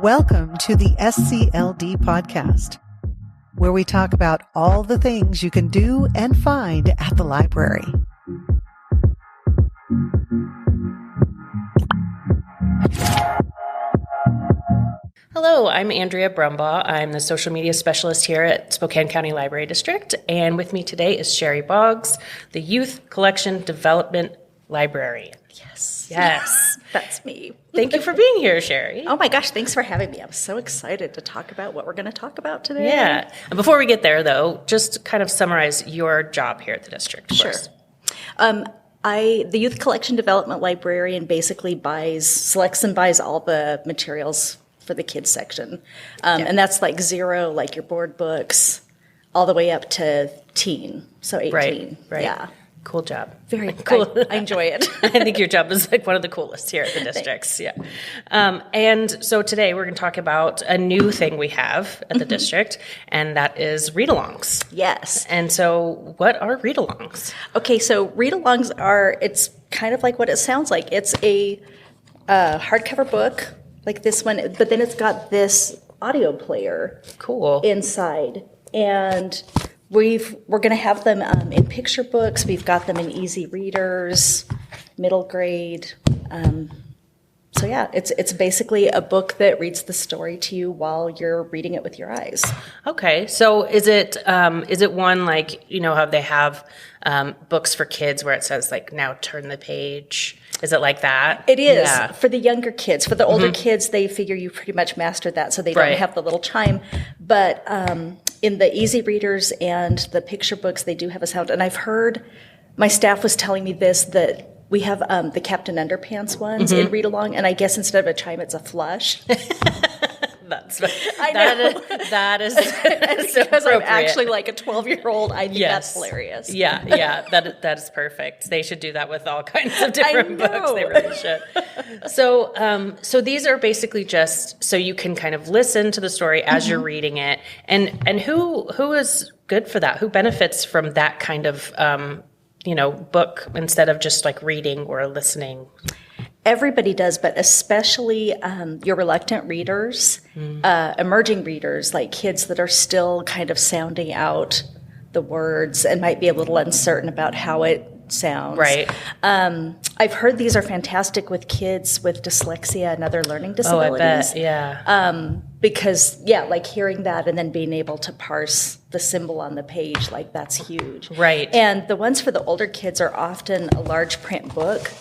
Welcome to the SCLD podcast, where we talk about all the things you can do and find at the library. Hello, I'm Andrea Brumbaugh. I'm the social media specialist here at Spokane County Library District, and with me today is Sherry Boggs, the Youth Collection Development Librarian. Yes. That's me. Thank you for being here, Sherry. Oh my gosh, thanks for having me. I'm so excited to talk about what we're going to talk about today. Yeah. And before we get there, though, just kind of summarize your job here at the district. Sure. The Youth Collection Development Librarian basically selects and buys all the materials for the kids section. And that's like zero, like your board books, all the way up to teen, so 18. Right. Yeah. Cool job. Very cool. I enjoy it. I think your job is like one of the coolest here at the districts. Yeah. And so today we're going to talk about a new thing we have at the district, and that is read-alongs. Yes. And so what are read-alongs? Okay, so read-alongs it's kind of like what it sounds like. It's a hardcover book like this one, but then it's got this audio player inside. And we're going to have them in picture books. We've got them in easy readers, middle grade. So yeah, it's basically a book that reads the story to you while you're reading it with your eyes. Okay, so is it one like, you know how they have books for kids where it says like now turn the page? Is it like that? It is for the younger kids. For the older kids, they figure you pretty much mastered that, so they don't have the little chime. But in the easy readers and the picture books, they do have a sound. And I've heard, my staff was telling me this, that we have the Captain Underpants ones in read along, and I guess instead of a chime, it's a flush. That is so because appropriate. I'm actually like a 12-year-old. I think that's hilarious. Yeah, that is perfect. They should do that with all kinds of different books. They really should. So these are basically just so you can kind of listen to the story as you're reading it, and who is good for that? Who benefits from that kind of book instead of just like reading or listening? Everybody does, but especially your reluctant readers, emerging readers, like kids that are still kind of sounding out the words and might be a little uncertain about how it sounds. Right. I've heard these are fantastic with kids with dyslexia and other learning disabilities. Oh, I bet, yeah. Because, like hearing that and then being able to parse the symbol on the page, like that's huge. Right. And the ones for the older kids are often a large print book.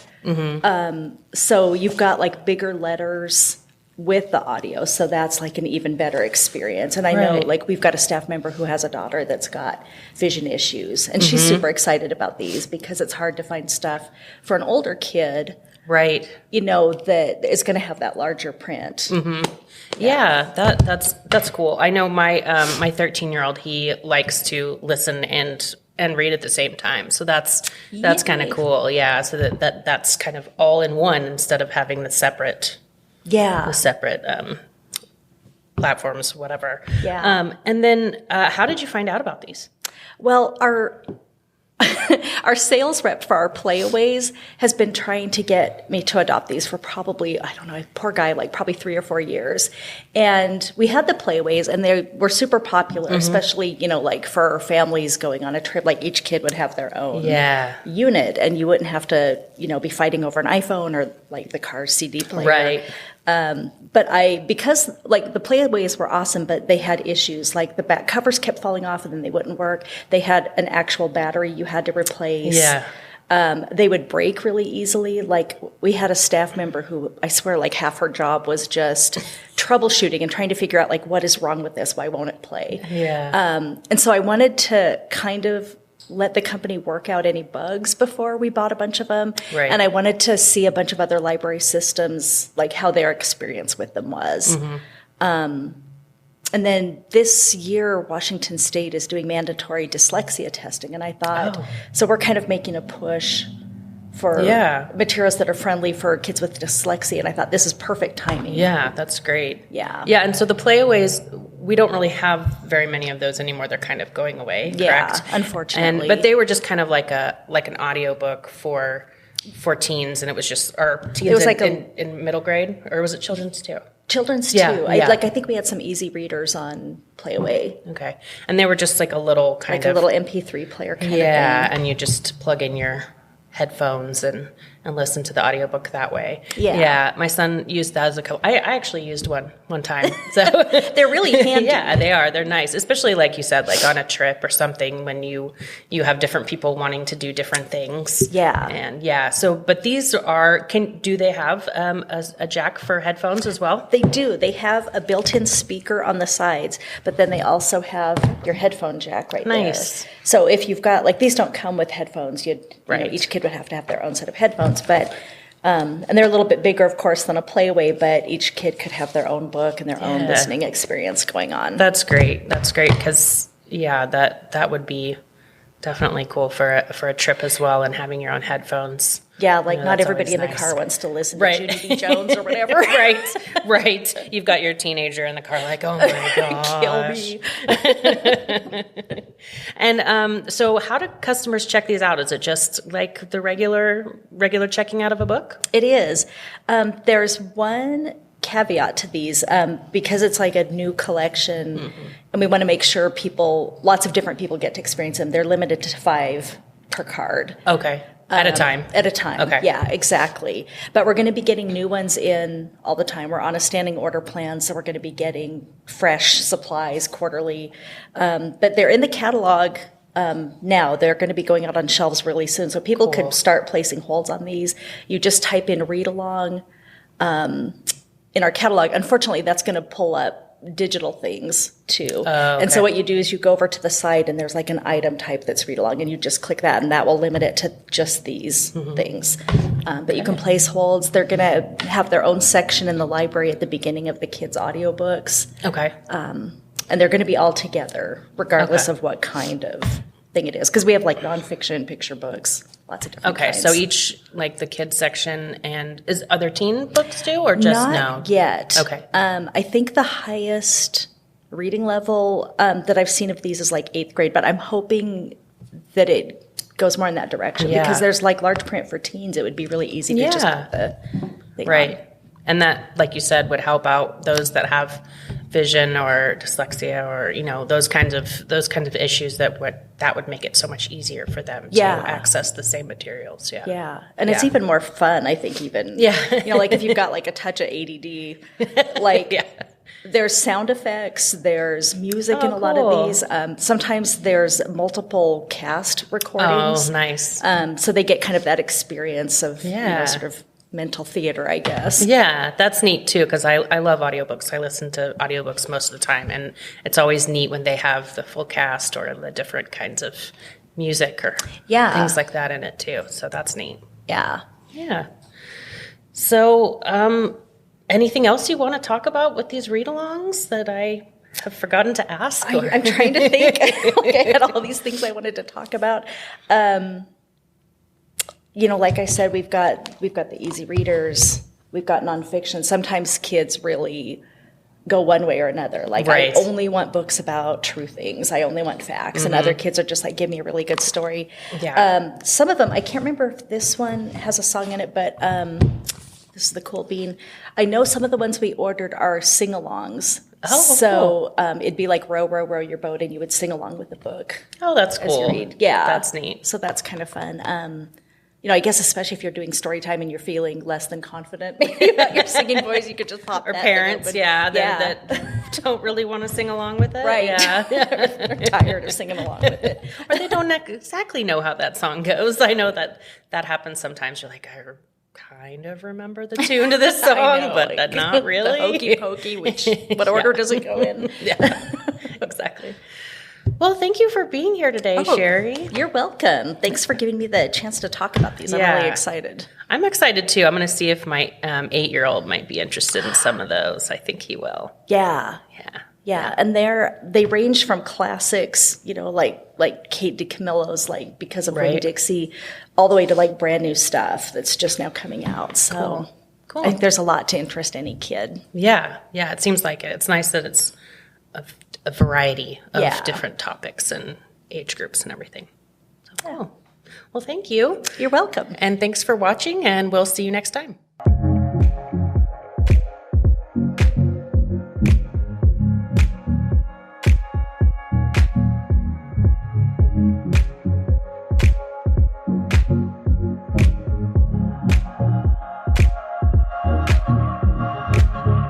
So you've got like bigger letters with the audio, so that's like an even better experience. And I know like we've got a staff member who has a daughter that's got vision issues, and she's super excited about these because it's hard to find stuff for an older kid, that is going to have that larger print. Yeah, that's cool. I know my 13-year-old, he likes to listen and read at the same time. So that's kind of cool. Yeah. So that's kind of all in one instead of having the separate platforms, whatever. Yeah. And then how did you find out about these? Well, our sales rep for our playaways has been trying to get me to adopt these for probably, I don't know, poor guy, like probably 3 or 4 years. And we had the playaways, and they were super popular, especially, like for families going on a trip. Like each kid would have their own unit, and you wouldn't have to, be fighting over an iPhone or like the car's CD player. Right. But because like the playaways were awesome, but they had issues. Like the back covers kept falling off and then they wouldn't work. They had an actual battery you had to replace. Yeah. They would break really easily. Like we had a staff member who I swear like half her job was just troubleshooting and trying to figure out like what is wrong with this? Why won't it play? Yeah. And so I wanted to kind of let the company work out any bugs before we bought a bunch of them. Right. And I wanted to see a bunch of other library systems, like how their experience with them was. And then this year, Washington State is doing mandatory dyslexia testing. And I thought, so we're kind of making a push for materials that are friendly for kids with dyslexia. And I thought this is perfect timing. Yeah, that's great. Yeah. Yeah, and so the playaways, we don't really have very many of those anymore. They're kind of going away, correct? Yeah, unfortunately. But they were just kind of like an audio book for teens, and it was just, or teens in middle grade, or was it children's too? Children's too. I think we had some easy readers on Playaway. Okay. And they were just like a little kind of... a little MP3 player kind of thing. Yeah, and you just plug in your headphones and listen to the audiobook that way. Yeah. My son used that as I actually used one time. So they're really handy. Yeah, they are. They're nice, especially like you said, like on a trip or something when you have different people wanting to do different things. Yeah. And so, but these do they have a jack for headphones as well? They do. They have a built-in speaker on the sides, but then they also have your headphone jack right there. Nice. So if you've got, like, these don't come with headphones. Each kid would have to have their own set of headphones, but and they're a little bit bigger, of course, than a Playaway, but each kid could have their own book and their own listening experience going on. That's great. That's great because, that would be definitely cool for a trip as well, and having your own headphones. Yeah, like not everybody in the car wants to listen to Judy B. Jones or whatever. Right. You've got your teenager in the car like, oh my gosh. Kill me. And so how do customers check these out? Is it just like the regular checking out of a book? It is. There's one caveat to these because it's like a new collection, and we want to make sure lots of different people get to experience them. They're limited to 5 per card. Okay. At a time. At a time. Okay. Yeah, exactly. But we're going to be getting new ones in all the time. We're on a standing order plan, so we're going to be getting fresh supplies quarterly. But they're in the catalog now. They're going to be going out on shelves really soon, so people could start placing holds on these. You just type in read along in our catalog. Unfortunately, that's going to pull up digital things too. Oh, okay. And so what you do is you go over to the site and there's like an item type that's read along, and you just click that and that will limit it to just these things. But you can place holds. They're going to have their own section in the library at the beginning of the kids' audiobooks. Okay. And they're going to be all together regardless of what kind of thing it is. Because we have like nonfiction, picture books, lots of different kinds. So each, like the kids section, and are there teen books too, or just Not yet. Okay. I think the highest reading level that I've seen of these is like 8th grade, but I'm hoping that it goes more in that direction because there's like large print for teens. It would be really easy to just put the thing on. And that, like you said, would help out those that have vision or dyslexia or those kinds of issues that would make it so much easier for them to access the same materials. And it's even more fun, I think. Like if you've got like a touch of ADD, like there's sound effects, there's music in a lot of these. Sometimes there's multiple cast recordings. Oh, nice. So they get kind of that experience of sort of mental theater, I guess. Yeah, that's neat too, because I love audiobooks. I listen to audiobooks most of the time, and it's always neat when they have the full cast or the different kinds of music or things like that in it too. So that's neat. Yeah. Yeah. So anything else you want to talk about with these read-alongs that I have forgotten to ask? I'm trying to think. I had all these things I wanted to talk about. Like I said, we've got the easy readers, we've got nonfiction. Sometimes kids really go one way or another. Like I only want books about true things. I only want facts. And other kids are just like, give me a really good story. Yeah. Some of them, I can't remember if this one has a song in it, but this is the cool bean. I know some of the ones we ordered are sing-alongs. Oh, so cool. It'd be like row, row, row your boat, and you would sing along with the book. Oh, that's cool. As you read. Yeah. That's neat. So that's kind of fun. I guess especially if you're doing story time and you're feeling less than confident maybe about your singing voice, you could just pop or parents, that don't really want to sing along with it. Right. Yeah. They're tired of singing along with it. Or they don't exactly know how that song goes. I know that happens sometimes. You're like, I kind of remember the tune to this song, but not really. The hokey pokey, what order does it go in? Yeah, exactly. Well, thank you for being here today, Sherry. You're welcome. Thanks for giving me the chance to talk about these. I'm really excited. I'm excited, too. I'm going to see if my 8-year-old might be interested in some of those. I think he will. Yeah. And they range from classics, like Kate DiCamillo's, like Because of Winn Dixie, all the way to like brand new stuff that's just now coming out. So cool. I think there's a lot to interest any kid. Yeah. It seems like it. It's nice that it's a variety of different topics and age groups and everything. So cool. Well, thank you. You're welcome. And thanks for watching, and we'll see you next time.